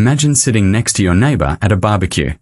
Imagine sitting next to your neighbor at a barbecue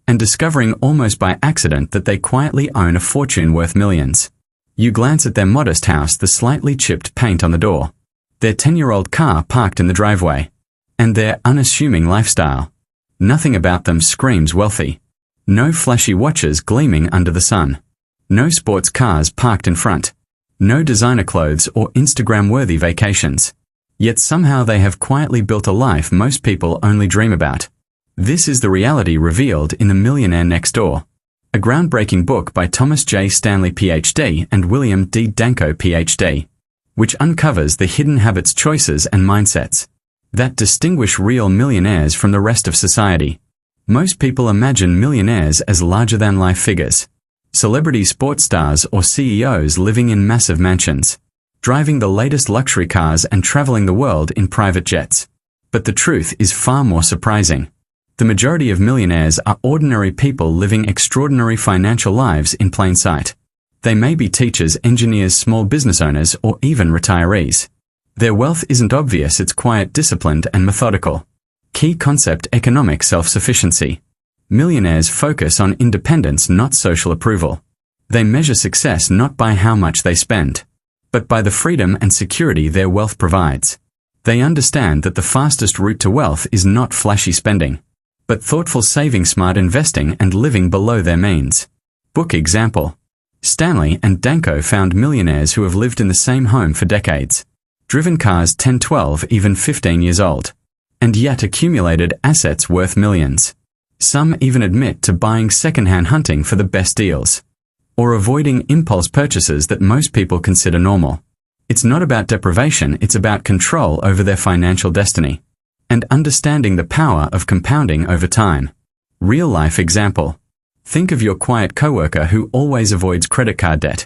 and discovering almost by accident that they quietly own a fortune worth millions. You glance at their modest house, the slightly chipped paint on the door, their 10-year-old car parked in the driveway, and their unassuming lifestyle. Nothing about them screams wealthy. No flashy watches gleaming under the sun. No sports cars parked in front. No designer clothes or Instagram-worthy vacations. Yet somehow they have quietly built a life most people only dream about. This is the reality revealed in The Millionaire Next Door, a groundbreaking book by Thomas J. Stanley Ph.D. and William D. Danko Ph.D., which uncovers the hidden habits, choices, and mindsets that distinguish real millionaires from the rest of society. Most people imagine millionaires as larger-than-life figures, celebrity sports stars or CEOs living in massive mansions, driving the latest luxury cars and traveling the world in private jets. But the truth is far more surprising. The majority of millionaires are ordinary people living extraordinary financial lives in plain sight. They may be teachers, engineers, small business owners, or even retirees. Their wealth isn't obvious, it's quiet, disciplined, and methodical. Key concept: economic self-sufficiency. Millionaires focus on independence, not social approval. They measure success not by how much they spend, but by the freedom and security their wealth provides. They understand that the fastest route to wealth is not flashy spending, but thoughtful saving, smart investing, and living below their means. Book example: Stanley and Danko found millionaires who have lived in the same home for decades, driven cars 10, 12, even 15 years old, and yet accumulated assets worth millions. Some even admit to buying second-hand, hunting for the best deals, or avoiding impulse purchases that most people consider normal. It's not about deprivation, it's about control over their financial destiny and understanding the power of compounding over time. Real-life example: think of your quiet coworker who always avoids credit card debt,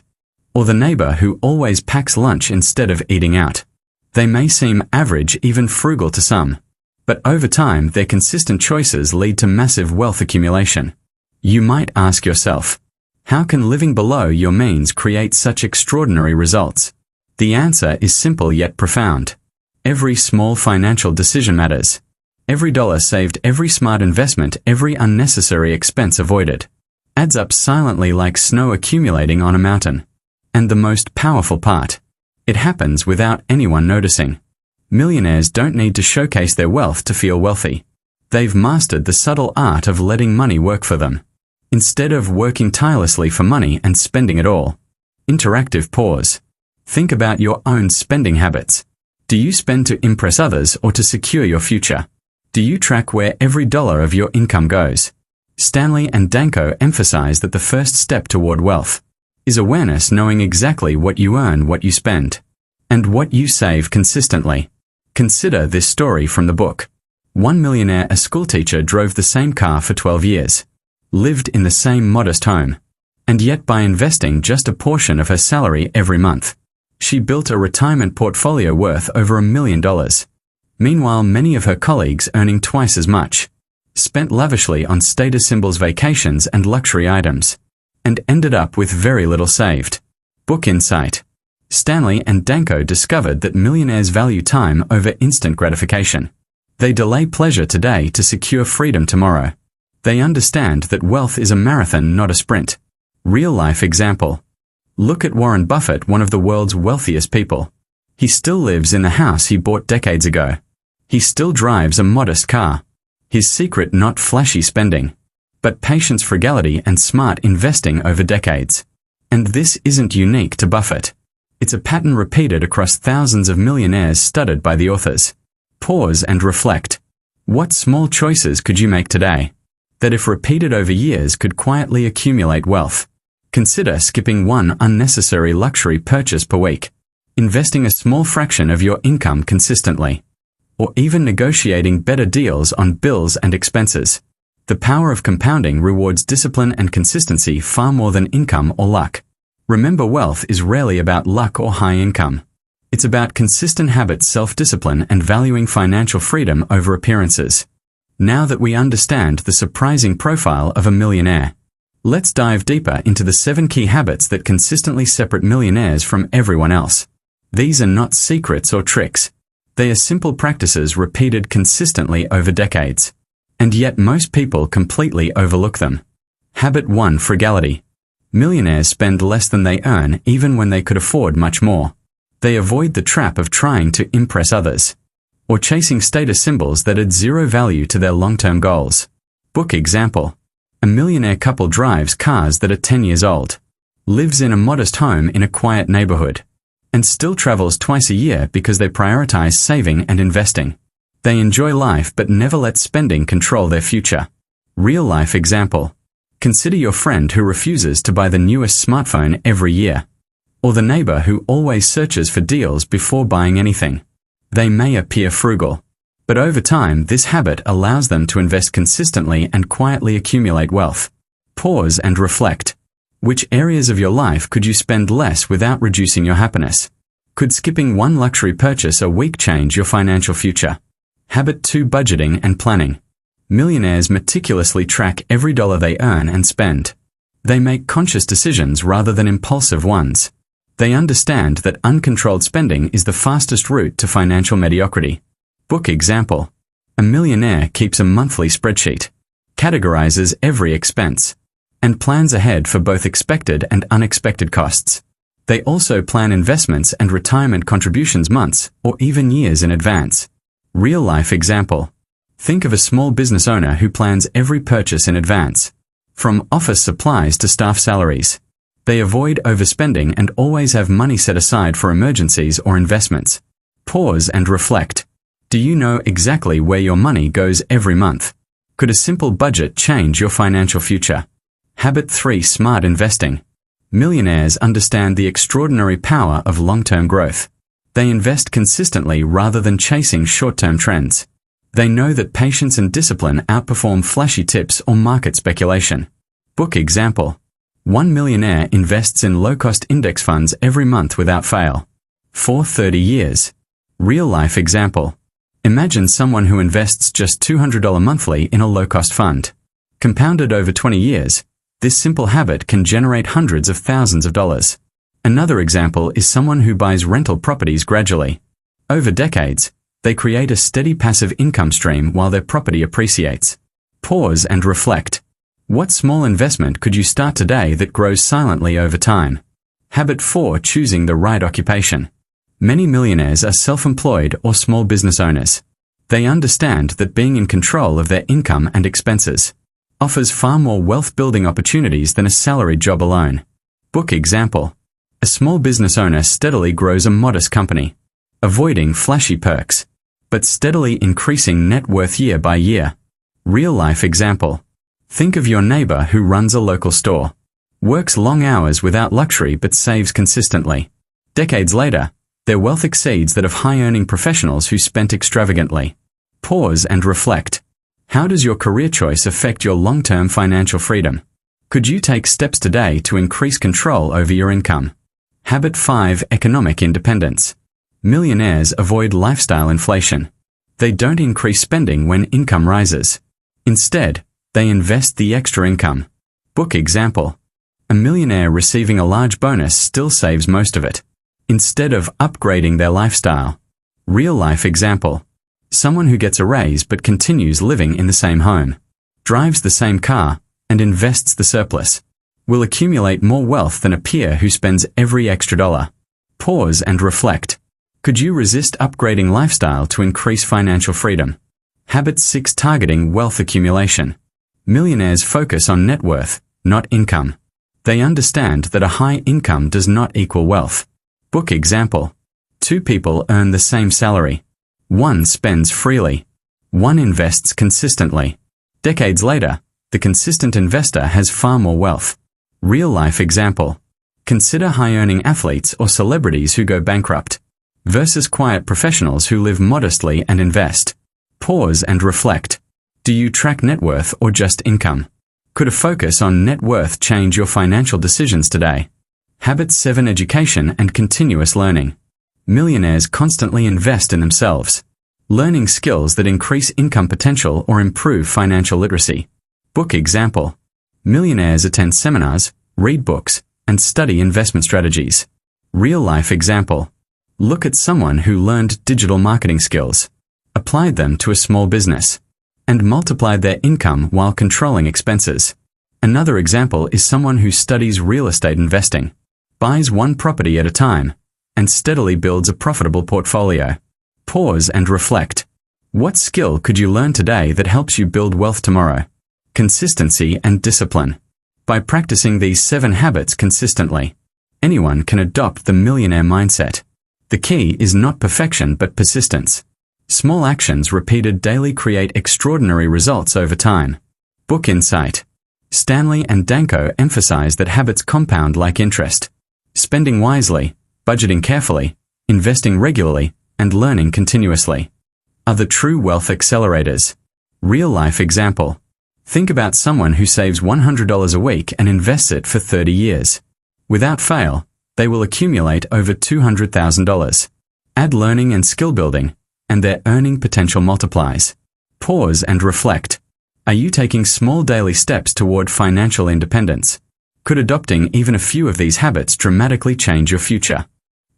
or the neighbor who always packs lunch instead of eating out. They may seem average, even frugal to some, but over time their consistent choices lead to massive wealth accumulation. You might ask yourself, how can living below your means create such extraordinary results? The answer is simple yet profound. Every small financial decision matters. Every dollar saved, every smart investment, every unnecessary expense avoided adds up silently like snow accumulating on a mountain. And the most powerful part: it happens without anyone noticing. Millionaires don't need to showcase their wealth to feel wealthy. They've mastered the subtle art of letting money work for them, instead of working tirelessly for money and spending it all. Interactive pause. Think about your own spending habits. Do you spend to impress others or to secure your future? Do you track where every dollar of your income goes? Stanley and Danko emphasize that the first step toward wealth is awareness, knowing exactly what you earn, what you spend, and what you save consistently. Consider this story from the book. One millionaire, a schoolteacher, drove the same car for 12 years, lived in the same modest home, and yet by investing just a portion of her salary every month, she built a retirement portfolio worth over $1 million. Meanwhile, many of her colleagues, earning twice as much, spent lavishly on status symbols, vacations, and luxury items, and ended up with very little saved. Book insight. Stanley and Danko discovered that millionaires value time over instant gratification. They delay pleasure today to secure freedom tomorrow. They understand that wealth is a marathon, not a sprint. Real-life example. Look at Warren Buffett, one of the world's wealthiest people. He still lives in the house he bought decades ago. He still drives a modest car. His secret: not flashy spending, but patience, frugality, and smart investing over decades. And this isn't unique to Buffett. It's a pattern repeated across thousands of millionaires studied by the authors. Pause and reflect. What small choices could you make today that, if repeated over years, could quietly accumulate wealth? Consider skipping one unnecessary luxury purchase per week, investing a small fraction of your income consistently, or even negotiating better deals on bills and expenses. The power of compounding rewards discipline and consistency far more than income or luck. Remember, wealth is rarely about luck or high income. It's about consistent habits, self-discipline, and valuing financial freedom over appearances. Now that we understand the surprising profile of a millionaire, let's dive deeper into the 7 key habits that consistently separate millionaires from everyone else. These are not secrets or tricks. They are simple practices repeated consistently over decades. And yet most people completely overlook them. Habit 1. Frugality. Millionaires spend less than they earn even when they could afford much more. They avoid the trap of trying to impress others, or chasing status symbols that add zero value to their long-term goals. Book example. A millionaire couple drives cars that are 10 years old, lives in a modest home in a quiet neighborhood, and still travels twice a year because they prioritize saving and investing. They enjoy life but never let spending control their future. Real-life example. Consider your friend who refuses to buy the newest smartphone every year, or the neighbor who always searches for deals before buying anything. They may appear frugal, but over time this habit allows them to invest consistently and quietly accumulate wealth. Pause and reflect. Which areas of your life could you spend less without reducing your happiness? Could skipping one luxury purchase a week change your financial future? Habit 2. Budgeting and planning. Millionaires meticulously track every dollar they earn and spend. They make conscious decisions rather than impulsive ones. They understand that uncontrolled spending is the fastest route to financial mediocrity. Book example. A millionaire keeps a monthly spreadsheet, categorizes every expense, and plans ahead for both expected and unexpected costs. They also plan investments and retirement contributions months or even years in advance. Real-life example. Think of a small business owner who plans every purchase in advance, from office supplies to staff salaries. They avoid overspending and always have money set aside for emergencies or investments. Pause and reflect. Do you know exactly where your money goes every month? Could a simple budget change your financial future? Habit 3. Smart investing. Millionaires understand the extraordinary power of long-term growth. They invest consistently rather than chasing short-term trends. They know that patience and discipline outperform flashy tips or market speculation. Book example. One millionaire invests in low-cost index funds every month without fail, for 30 years. Real-life example. Imagine someone who invests just $200 monthly in a low-cost fund. Compounded over 20 years, this simple habit can generate hundreds of thousands of dollars. Another example is someone who buys rental properties gradually. Over decades, they create a steady passive income stream while their property appreciates. Pause and reflect. What small investment could you start today that grows silently over time? Habit 4. Choosing the right occupation. Many millionaires are self-employed or small business owners. They understand that being in control of their income and expenses offers far more wealth-building opportunities than a salaried job alone. Book example. A small business owner steadily grows a modest company, avoiding flashy perks, but steadily increasing net worth year by year. Real-life example. Think of your neighbor who runs a local store, works long hours without luxury but saves consistently. Decades later, their wealth exceeds that of high-earning professionals who spent extravagantly. Pause and reflect. How does your career choice affect your long-term financial freedom? Could you take steps today to increase control over your income? Habit 5. Economic independence. Millionaires avoid lifestyle inflation. They don't increase spending when income rises. Instead, they invest the extra income. Book example. A millionaire receiving a large bonus still saves most of it, instead of upgrading their lifestyle. Real-life example. Someone who gets a raise but continues living in the same home, drives the same car, and invests the surplus, will accumulate more wealth than a peer who spends every extra dollar. Pause and reflect. Could you resist upgrading lifestyle to increase financial freedom? Habit 6. Targeting wealth accumulation. Millionaires focus on net worth, not income. They understand that a high income does not equal wealth. Book example. Two people earn the same salary. One spends freely. One invests consistently. Decades later, the consistent investor has far more wealth. Real-life example. Consider high-earning athletes or celebrities who go bankrupt versus quiet professionals who live modestly and invest. Pause and reflect. Do you track net worth or just income? Could a focus on net worth change your financial decisions today? Habit 7. Education and continuous learning. Millionaires constantly invest in themselves, learning skills that increase income potential or improve financial literacy. Book example. Millionaires attend seminars, read books, and study investment strategies. Real-life example. Look at someone who learned digital marketing skills, applied them to a small business, and multiplied their income while controlling expenses. Another example is someone who studies real estate investing, buys one property at a time, and steadily builds a profitable portfolio. Pause and reflect. What skill could you learn today that helps you build wealth tomorrow? Consistency and discipline. By practicing these 7 habits consistently, anyone can adopt the millionaire mindset. The key is not perfection but persistence. Small actions repeated daily create extraordinary results over time. Book insight. Stanley and Danko emphasize that habits compound like interest. Spending wisely, budgeting carefully, investing regularly, and learning continuously are the true wealth accelerators. Real-life example. Think about someone who saves $100 a week and invests it for 30 years. Without fail, they will accumulate over $200,000. Add learning and skill building, and their earning potential multiplies. Pause and reflect. Are you taking small daily steps toward financial independence? Could adopting even a few of these habits dramatically change your future?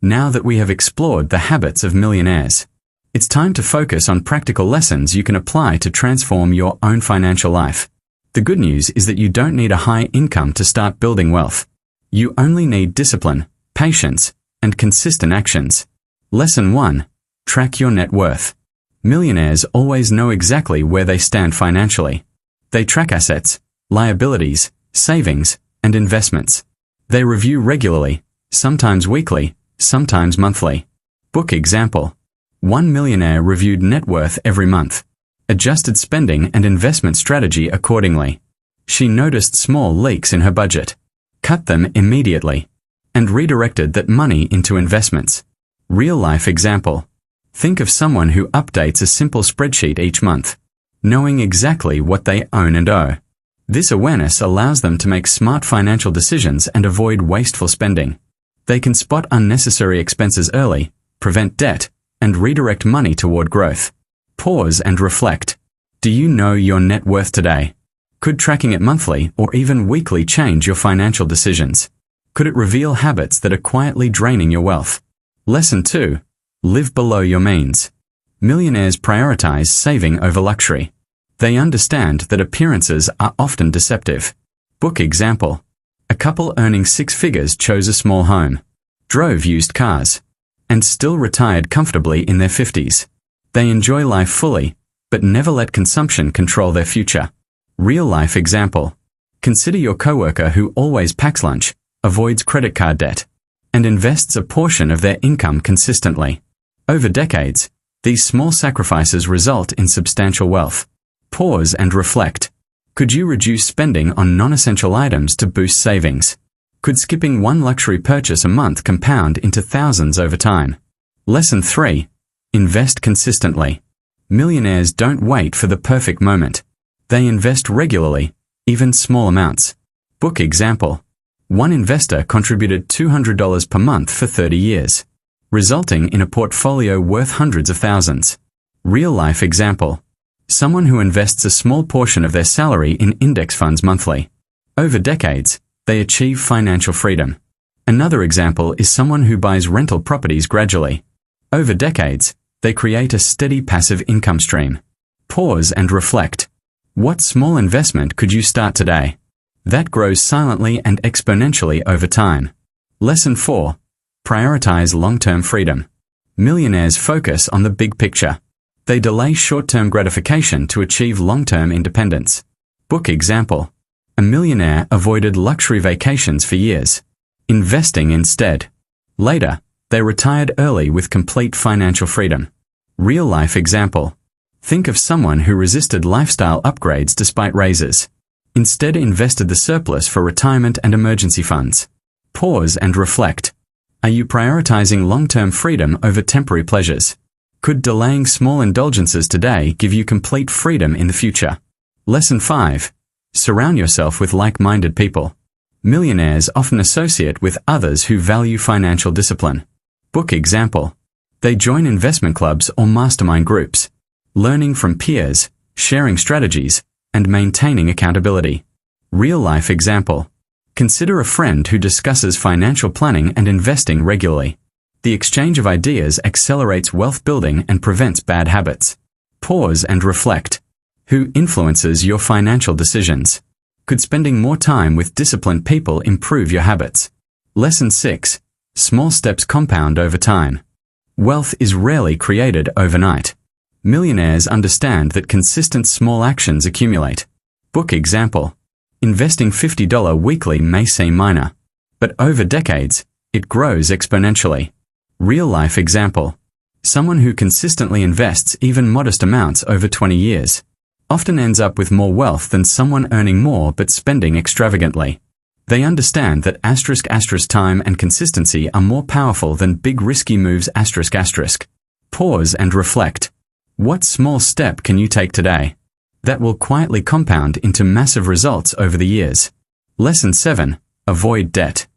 Now that we have explored the habits of millionaires, it's time to focus on practical lessons you can apply to transform your own financial life. The good news is that you don't need a high income to start building wealth. You only need discipline, patience, and consistent actions. Lesson 1. Track your net worth. Millionaires always know exactly where they stand financially. They track assets, liabilities, savings, and investments. They review regularly, sometimes weekly, sometimes monthly. Book example. One millionaire reviewed net worth every month, adjusted spending and investment strategy accordingly. She noticed small leaks in her budget, cut them immediately, and redirected that money into investments. Real-life example. Think of someone who updates a simple spreadsheet each month, knowing exactly what they own and owe. This awareness allows them to make smart financial decisions and avoid wasteful spending. They can spot unnecessary expenses early, prevent debt, and redirect money toward growth. Pause and reflect. Do you know your net worth today? Could tracking it monthly or even weekly change your financial decisions? Could it reveal habits that are quietly draining your wealth? Lesson 2. Live below your means. Millionaires prioritize saving over luxury. They understand that appearances are often deceptive. Book example. A couple earning 6 figures chose a small home, drove used cars, and still retired comfortably in their 50s. They enjoy life fully, but never let consumption control their future. Real-life example. Consider your coworker who always packs lunch, avoids credit card debt, and invests a portion of their income consistently. Over decades, these small sacrifices result in substantial wealth. Pause and reflect. Could you reduce spending on non-essential items to boost savings? Could skipping one luxury purchase a month compound into thousands over time? Lesson 3. Invest consistently. Millionaires don't wait for the perfect moment. They invest regularly, even small amounts. Book example. One investor contributed $200 per month for 30 years, resulting in a portfolio worth hundreds of thousands. Real-life example. Someone who invests a small portion of their salary in index funds monthly. Over decades, they achieve financial freedom. Another example is someone who buys rental properties gradually. Over decades, they create a steady passive income stream. Pause and reflect. What small investment could you start today that grows silently and exponentially over time? Lesson 4. Prioritize long-term freedom. Millionaires focus on the big picture. They delay short-term gratification to achieve long-term independence. Book example. A millionaire avoided luxury vacations for years, investing instead. Later, they retired early with complete financial freedom. Real-life example. Think of someone who resisted lifestyle upgrades despite raises, instead invested the surplus for retirement and emergency funds. Pause and reflect. Are you prioritizing long-term freedom over temporary pleasures? Could delaying small indulgences today give you complete freedom in the future? Lesson 5. Surround yourself with like-minded people. Millionaires often associate with others who value financial discipline. Book example. They join investment clubs or mastermind groups, learning from peers, sharing strategies, and maintaining accountability. Real-life example. Consider a friend who discusses financial planning and investing regularly. The exchange of ideas accelerates wealth building and prevents bad habits. Pause and reflect. Who influences your financial decisions? Could spending more time with disciplined people improve your habits? Lesson 6. Small steps compound over time. Wealth is rarely created overnight. Millionaires understand that consistent small actions accumulate. Book example. Investing $50 weekly may seem minor, but over decades, it grows exponentially. Real-life example. Someone who consistently invests even modest amounts over 20 years often ends up with more wealth than someone earning more but spending extravagantly. They understand that *** time and consistency are more powerful than big risky moves ***. Pause and reflect. What small step can you take today that will quietly compound into massive results over the years? Lesson 7. Avoid debt.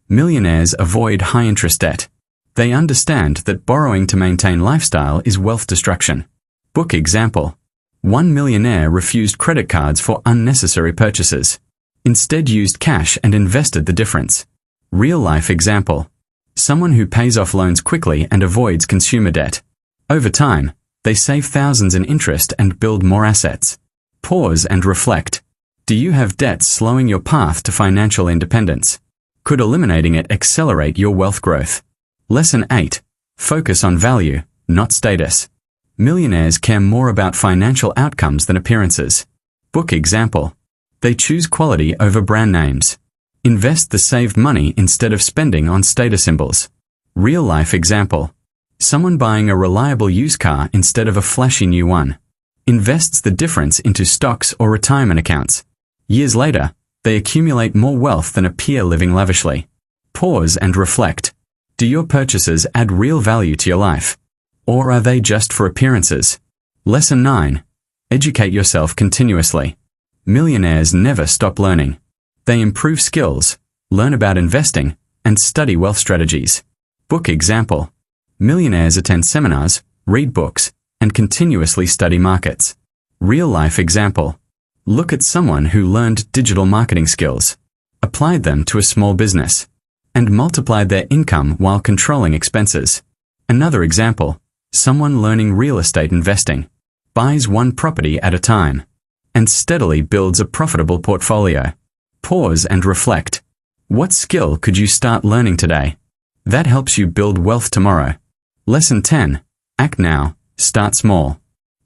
Millionaires avoid high-interest debt. They understand that borrowing to maintain lifestyle is wealth destruction. Book example. One millionaire refused credit cards for unnecessary purchases. Instead used cash and invested the difference. Real-life example. Someone who pays off loans quickly and avoids consumer debt. Over time, they save thousands in interest and build more assets. Pause and reflect. Do you have debts slowing your path to financial independence? Could eliminating it accelerate your wealth growth? Lesson 8. Focus on value, not status. Millionaires care more about financial outcomes than appearances. Book example. They choose quality over brand names. Invest the saved money instead of spending on status symbols. Real-life example. Someone buying a reliable used car instead of a flashy new one. Invests the difference into stocks or retirement accounts. Years later, they accumulate more wealth than a peer living lavishly. Pause and reflect. Do your purchases add real value to your life? Or are they just for appearances? Lesson 9. Educate yourself continuously. Millionaires never stop learning. They improve skills, learn about investing, and study wealth strategies. Book example. Millionaires attend seminars, read books, and continuously study markets. Real-life example. Look at someone who learned digital marketing skills, applied them to a small business, and multiplied their income while controlling expenses. Another example. Someone learning real estate investing, buys one property at a time, and steadily builds a profitable portfolio. Pause and reflect. What skill could you start learning today that helps you build wealth tomorrow? Lesson 10. Act now, start small.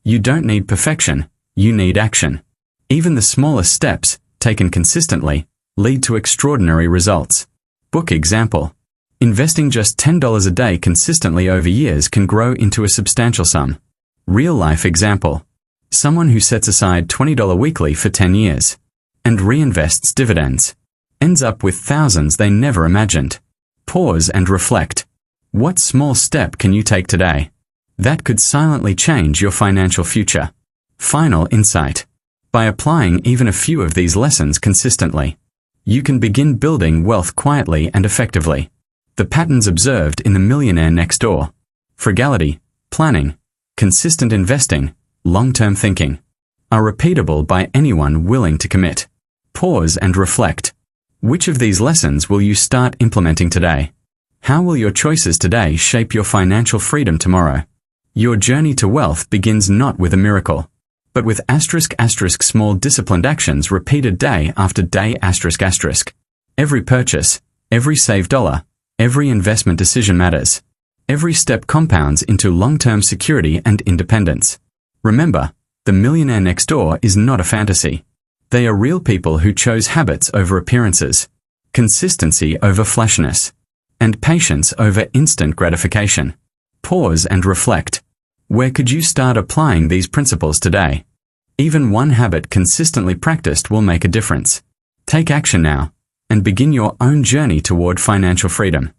You don't need perfection, you need action. Even the smallest steps, taken consistently, lead to extraordinary results. Book example. Investing just $10 a day consistently over years can grow into a substantial sum. Real-life example. Someone who sets aside $20 weekly for 10 years and reinvests dividends ends up with thousands they never imagined. Pause and reflect. What small step can you take today that could silently change your financial future? Final insight. By applying even a few of these lessons consistently, you can begin building wealth quietly and effectively. The patterns observed in the millionaire next door, frugality, planning, consistent investing, long-term thinking, are repeatable by anyone willing to commit. Pause and reflect. Which of these lessons will you start implementing today? How will your choices today shape your financial freedom tomorrow? Your journey to wealth begins not with a miracle, but with *** small disciplined actions repeated day after day ***. Every purchase, every saved dollar, every investment decision matters. Every step compounds into long-term security and independence. Remember, the millionaire next door is not a fantasy. They are real people who chose habits over appearances, consistency over flashiness, and patience over instant gratification. Pause and reflect. Where could you start applying these principles today? Even one habit consistently practiced will make a difference. Take action now and begin your own journey toward financial freedom.